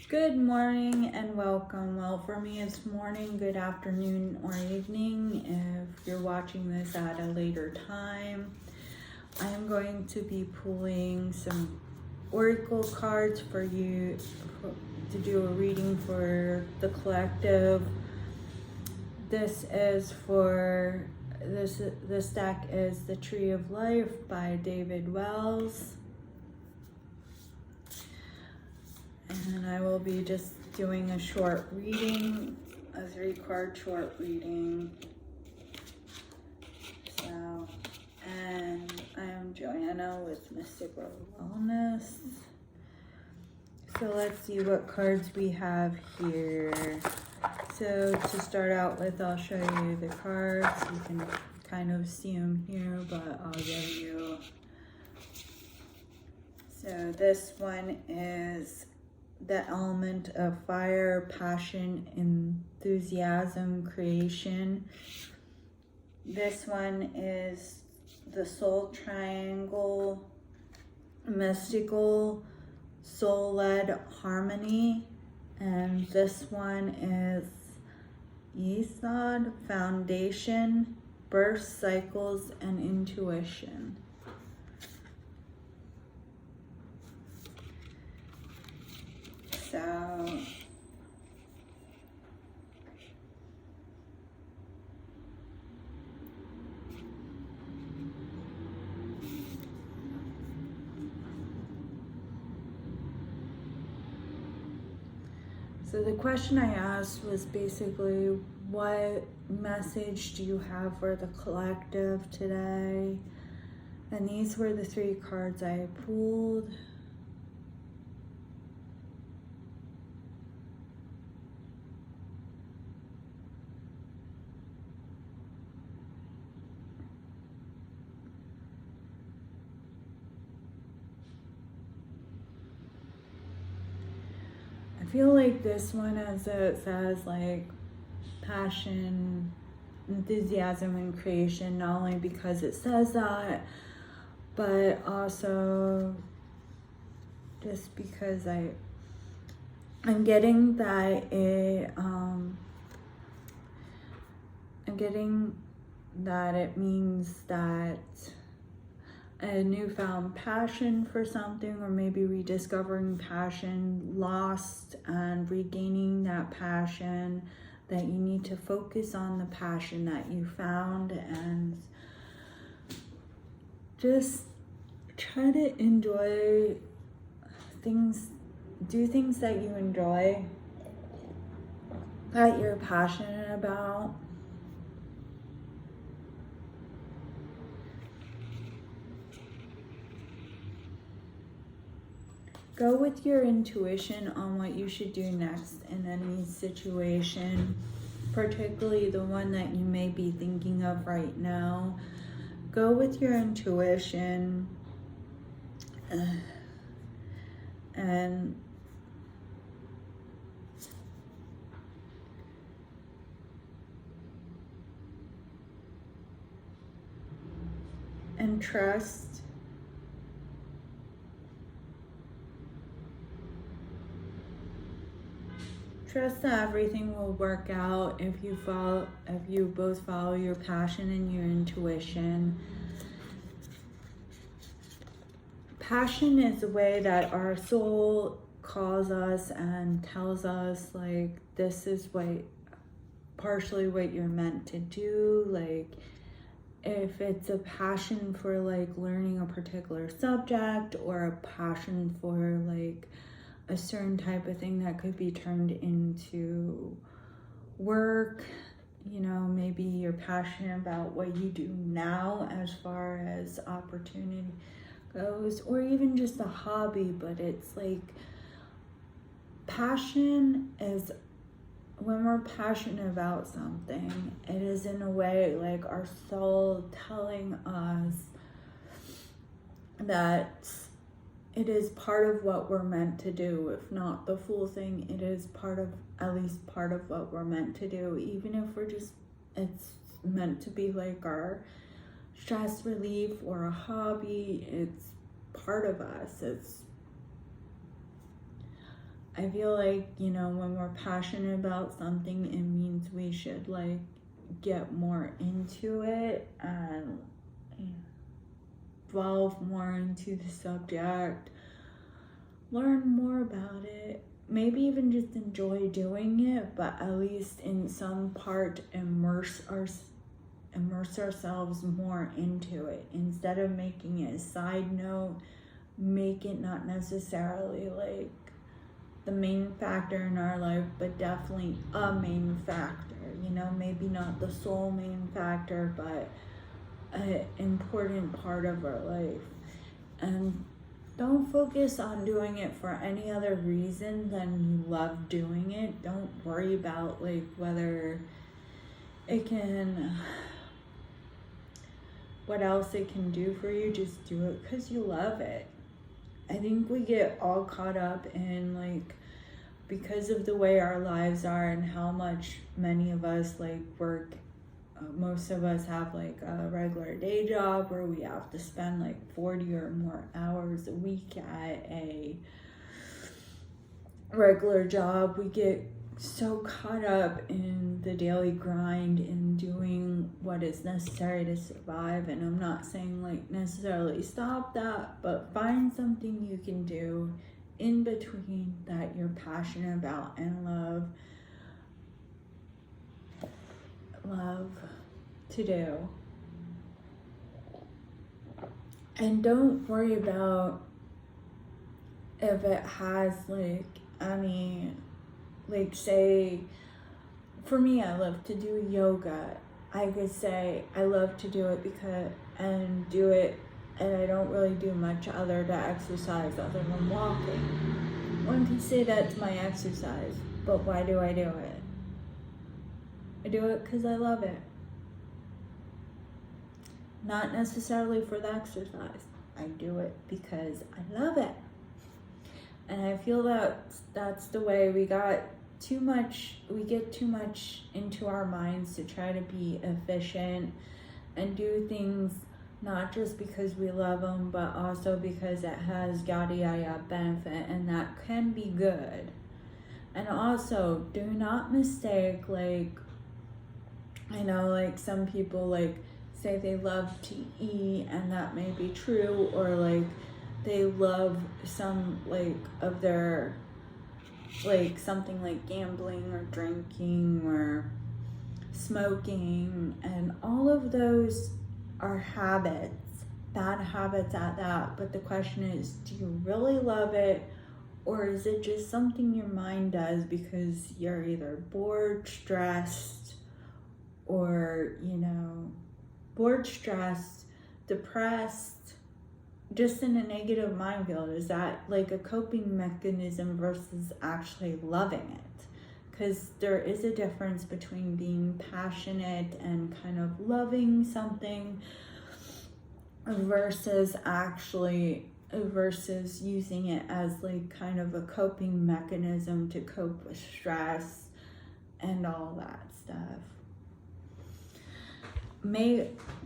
Good morning and welcome. Well, for me, it's morning, good afternoon, or evening if you're watching this at a later time. I am going to be pulling some oracle cards for you to do a reading for the collective. This deck is The Tree of Life by David Wells. And I will be just doing a short reading, a 3-card short reading. And I am Joanna with Mystical Wellness. So let's see what cards we have here. So to start out with, I'll show you the cards. You can kind of see them here, but I'll give you. So this one is the element of fire, passion, enthusiasm, creation. This one is the soul triangle, mystical, soul-led harmony. And this one is Yesod, foundation, birth cycles, and intuition. So the question I asked was basically, what message do you have for the collective today? And these were the 3 cards I pulled. I feel like this one, as it says, like passion, enthusiasm, and creation, not only because it says that, but also just because I'm getting that it means that a newfound passion for something, or maybe rediscovering passion lost and regaining that passion, that you need to focus on the passion that you found and just try to enjoy things, do things that you enjoy, that you're passionate about. Go with your intuition on what you should do next in any situation, particularly the one that you may be thinking of right now. Go with your intuition and trust. Trust that everything will work out if you both follow your passion and your intuition. Passion is the way that our soul calls us and tells us, like, this is partially what you're meant to do. Like, if it's a passion for like learning a particular subject, or a passion for like a certain type of thing that could be turned into work, you know, maybe you're passionate about what you do now as far as opportunity goes, or even just a hobby, but it's like passion is when we're passionate about something, it is in a way like our soul telling us that it is part of what we're meant to do. If not the full thing, it is at least part of what we're meant to do. Even if it's meant to be like our stress relief or a hobby, it's part of us. I feel like, you know, when we're passionate about something, it means we should like get more into it and delve more into the subject, learn more about it, maybe even just enjoy doing it, but at least in some part immerse ourselves more into it. Instead of making it a side note, make it not necessarily like the main factor in our life, but definitely a main factor, you know, maybe not the sole main factor, but an important part of our life. And don't focus on doing it for any other reason than you love doing it. Don't worry about like whether it can, what else it can do for you. Just do it because you love it. I think we get all caught up in like, because of the way our lives are and how much many of us like work, most of us have like a regular day job where we have to spend like 40 or more hours a week at a regular job. We get so caught up in the daily grind and doing what is necessary to survive. And I'm not saying like necessarily stop that, but find something you can do in between that you're passionate about and love to do. And don't worry about if it has like any, like say for me, I love to do yoga. I could say I love to do it because and do it, and I don't really do much other to exercise other than walking. One could say that's my exercise, but why do I do it? I do it because I love it. Not necessarily for the exercise. I do it because I love it. And I feel that that's the way we get too much into our minds to try to be efficient and do things not just because we love them, but also because it has yada yada benefit, and that can be good. And also, do not mistake, like, I know like some people like say they love to eat, and that may be true, or like they love some like of their like something like gambling or drinking or smoking, and all of those are habits, bad habits at that. But the question is, do you really love it, or is it just something your mind does because you're either bored, stressed, or depressed, just in a negative mind field? Is that like a coping mechanism versus actually loving it? Because there is a difference between being passionate and kind of loving something versus using it as like kind of a coping mechanism to cope with stress and all that stuff.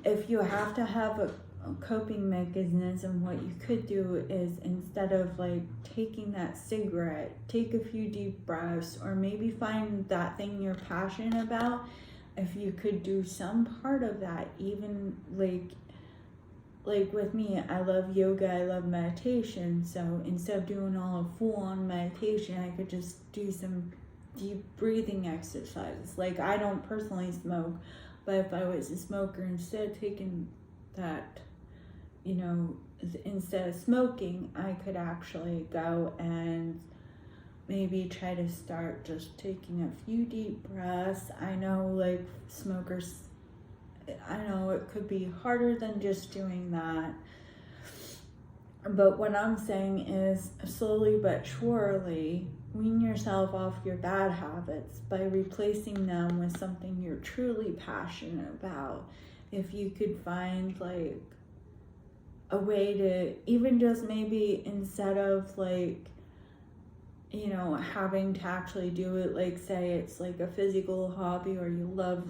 If you have to have a coping mechanism, what you could do is, instead of like taking that cigarette, take a few deep breaths, or maybe find that thing you're passionate about. If you could do some part of that, even like with me, I love yoga, I love meditation, so instead of doing all a full-on meditation, I could just do some deep breathing exercises. Like, I don't personally smoke, but if I was a smoker, instead of taking that, instead of smoking, I could actually go and maybe try to start just taking a few deep breaths. I know like smokers, I know it could be harder than just doing that. But what I'm saying is, slowly but surely, wean yourself off your bad habits by replacing them with something you're truly passionate about. If you could find like a way to even just maybe, instead of like, having to actually do it, like say it's like a physical hobby, or you love,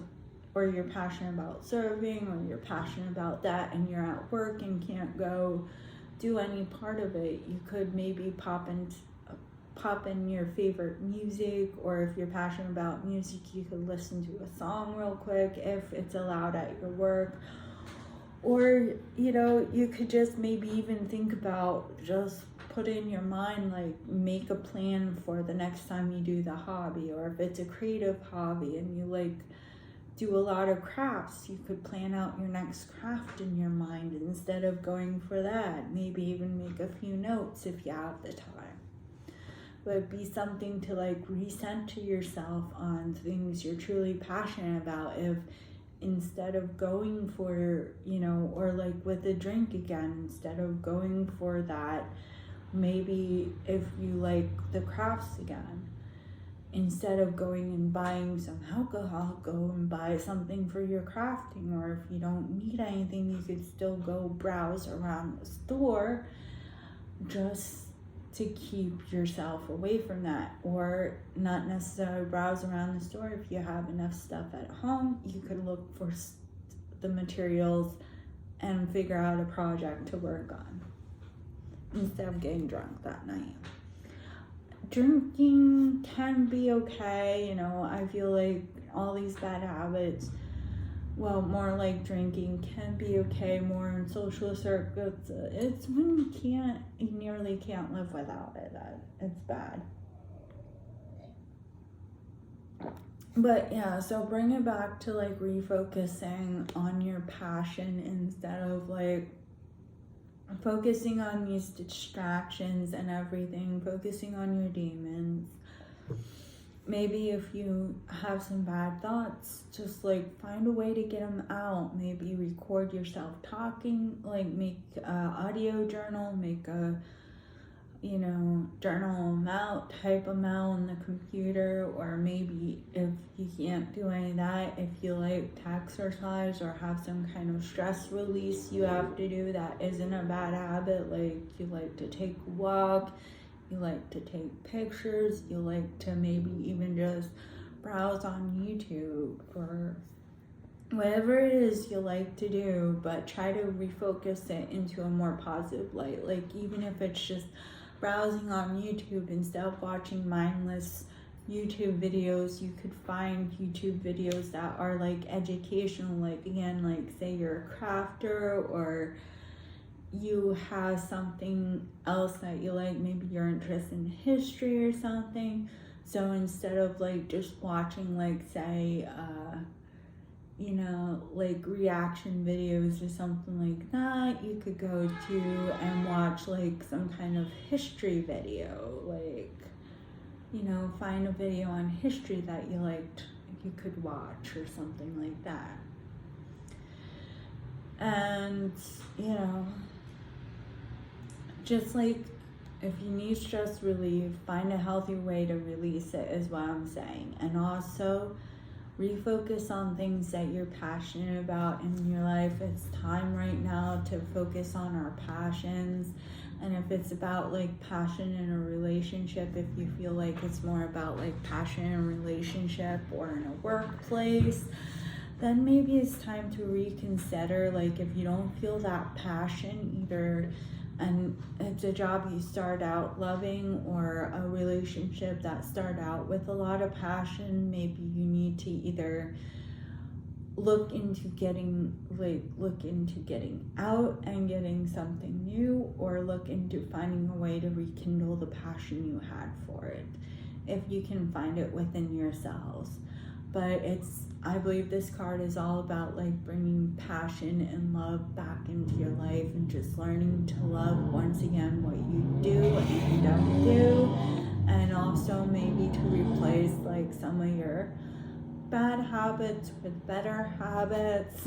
or you're passionate about surfing, or you're passionate about that and you're at work and can't go do any part of it, you could maybe pop pop in your favorite music, or if you're passionate about music, you could listen to a song real quick if it's allowed at your work. Or, you know, you could just maybe even think about, just put in your mind, like make a plan for the next time you do the hobby. Or if it's a creative hobby and you like do a lot of crafts, you could plan out your next craft in your mind instead of going for that. Maybe even make a few notes if you have the time. But be something to like recenter yourself on things you're truly passionate about. If instead of going for, you know, or like with a drink again, instead of going for that, maybe if you like the crafts again, instead of going and buying some alcohol, go and buy something for your crafting. Or if you don't need anything, you could still go browse around the store just to keep yourself away from that. Or not necessarily browse around the store. If you have enough stuff at home, you could look for the materials and figure out a project to work on instead of getting drunk that night. Drinking can be okay, you know. I feel like all these bad habits, well, more like drinking, can be okay more in social circuits. It's when you nearly can't live without it, that it's bad. But yeah, so bring it back to like refocusing on your passion instead of like focusing on these distractions and everything, focusing on your demons. Maybe if you have some bad thoughts, just like find a way to get them out. Maybe record yourself talking, like make an audio journal, make a, you know, journal them out, type them out on the computer. Or maybe if you can't do any of that, if you like to exercise or have some kind of stress release you have to do that isn't a bad habit, like you like to take a walk, you like to take pictures, you like to maybe even just browse on YouTube, or whatever it is you like to do, but try to refocus it into a more positive light. Like even if it's just browsing on YouTube instead of watching mindless YouTube videos, you could find YouTube videos that are like educational, like again, like say you're a crafter or you have something else that you like, maybe you're interested in history or something. So instead of like just watching like say you know, like reaction videos or something like that, you could go to and watch like some kind of history video, like, you know, find a video on history that you liked, you could watch or something like that. And, you know, just like if you need stress relief, find a healthy way to release it is what I'm saying. And also refocus on things that you're passionate about in your life. It's time right now to focus on our passions. And if it's about like passion in a relationship, if you feel like it's more about like passion in a relationship or in a workplace, then maybe it's time to reconsider. Like if you don't feel that passion either, and it's a job you start out loving or a relationship that start out with a lot of passion, maybe you need to either look into getting out and getting something new, or look into finding a way to rekindle the passion you had for it, if you can find it within yourselves. But I believe this card is all about like bringing passion and love back into your life and just learning to love once again what you do and don't do, and also maybe to replace like some of your bad habits with better habits.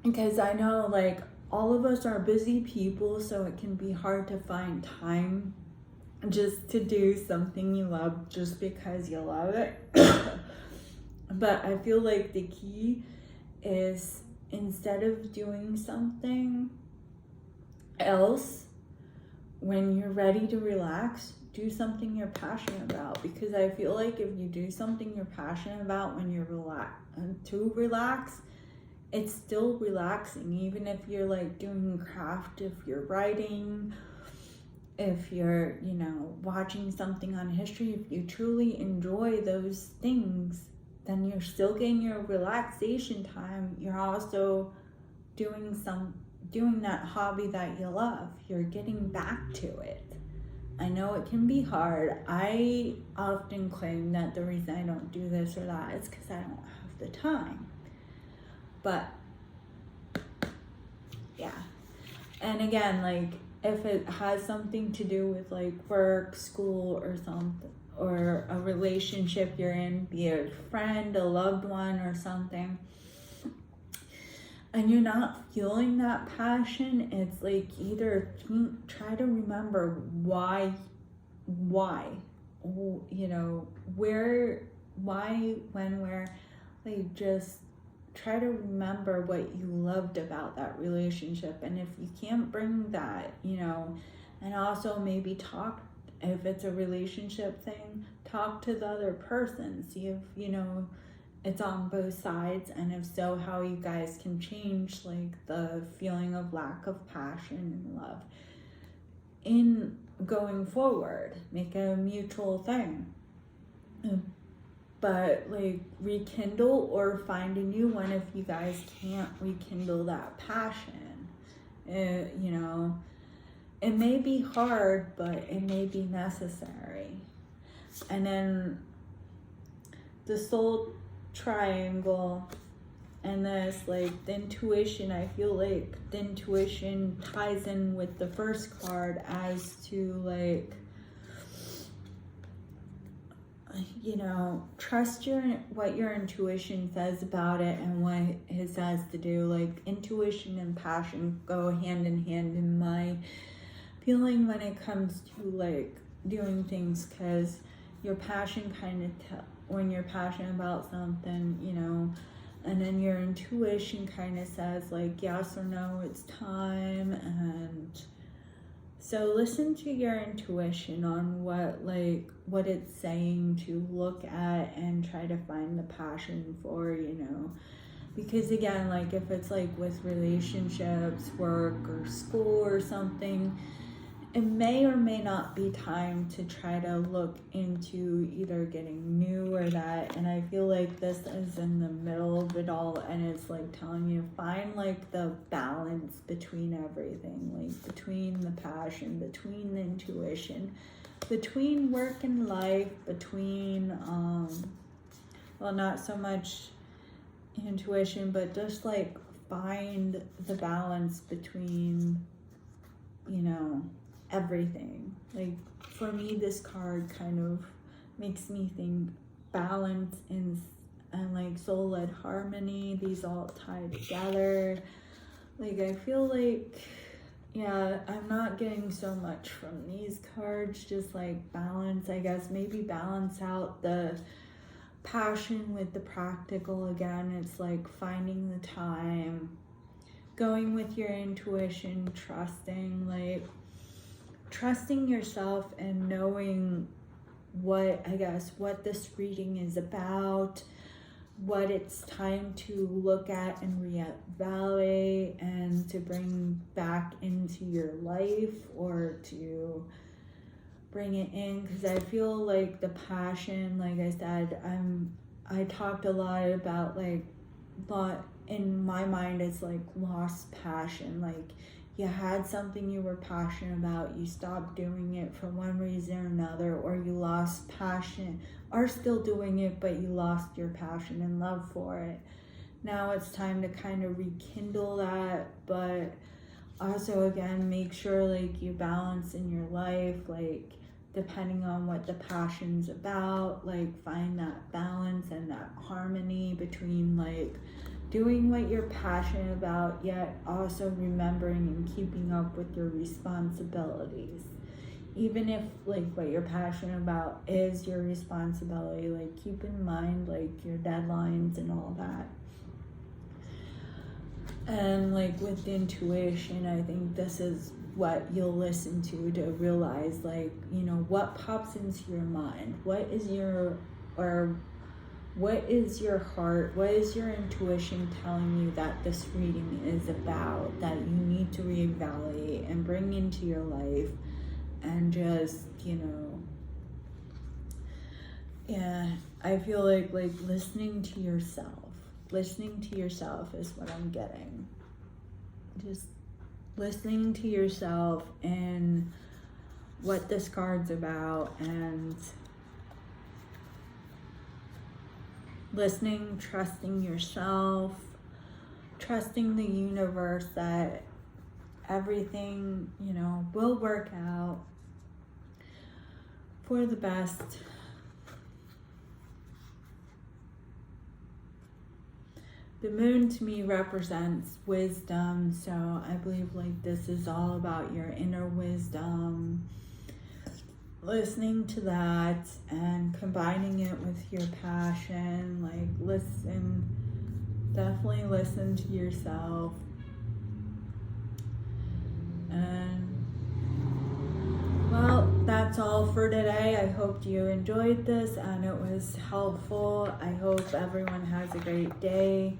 Because I know like all of us are busy people, so it can be hard to find time just to do something you love just because you love it. But I feel like the key is, instead of doing something else, when you're ready to relax, do something you're passionate about. Because I feel like if you do something you're passionate about when you're to relax, it's still relaxing. Even if you're like doing craft, if you're writing, if you're, you know, watching something on history, if you truly enjoy those things, then you're still getting your relaxation time. You're also doing that hobby that you love. You're getting back to it. I know it can be hard. I often claim that the reason I don't do this or that is because I don't have the time. But yeah. And again, like, if it has something to do with like work, school, or something, or a relationship you're in, be it a friend, a loved one, or something, and you're not feeling that passion, it's like either try to remember why, you know, where, why, when, where, like, just try to remember what you loved about that relationship. And if you can't bring that, you know, and also maybe talk, if it's a relationship thing, talk to the other person, see if, you know, it's on both sides, and if so, how you guys can change like the feeling of lack of passion and love in going forward. Make it a mutual thing. But like, rekindle or find a new one if you guys can't rekindle that passion. You know, it may be hard, but it may be necessary. And then the soul triangle and this, like, the intuition, I feel like the intuition ties in with the first card as to, like, you know, trust what your intuition says about it and what it says to do. Like, intuition and passion go hand in hand in my feeling when it comes to like doing things, because your passion kind of when you're passionate about something, you know, and then your intuition kind of says like yes or no, it's time. And so listen to your intuition on what it's saying to look at and try to find the passion for, you know. Because again, like, if it's like with relationships, work, or school or something, it may or may not be time to try to look into either getting new or that. And I feel like this is in the middle of it all, and it's like telling you find like the balance between everything, like between the passion, between the intuition, between work and life, between well, not so much intuition, but just like find the balance between, you know, everything. Like, for me, this card kind of makes me think balance and like soul-led harmony, these all tie together. Like, I feel like, yeah, I'm not getting so much from these cards, just like balance, I guess. Maybe balance out the passion with the practical. Again, it's like finding the time, going with your intuition, trusting yourself and knowing what this reading is about, what it's time to look at and reevaluate and to bring back into your life, or to bring it in. Because I feel like the passion, like I said, I talked a lot about in my mind, it's like lost passion. Like, you had something you were passionate about, you stopped doing it for one reason or another, or you lost passion, are still doing it, but you lost your passion and love for it. Now it's time to kind of rekindle that, but also, again, make sure like you balance in your life, like depending on what the passion's about, like find that balance and that harmony between like doing what you're passionate about, yet also remembering and keeping up with your responsibilities. Even if like what you're passionate about is your responsibility, like keep in mind like your deadlines and all that. And like with the intuition, I think this is what you'll listen to realize, like, you know, what pops into your mind, what is your heart, what is your intuition telling you that this reading is about, that you need to reevaluate and bring into your life. and just, you know, yeah, I feel like listening to yourself is what I'm getting. Just listening to yourself and what this card's about, and listening, trusting yourself, trusting the universe that everything, you know, will work out for the best. The moon to me represents wisdom, so I believe like this is all about your inner wisdom, listening to that and combining it with your passion. Like definitely listen to yourself. And well, that's all for today. I hope you enjoyed this and it was helpful. I hope everyone has a great day.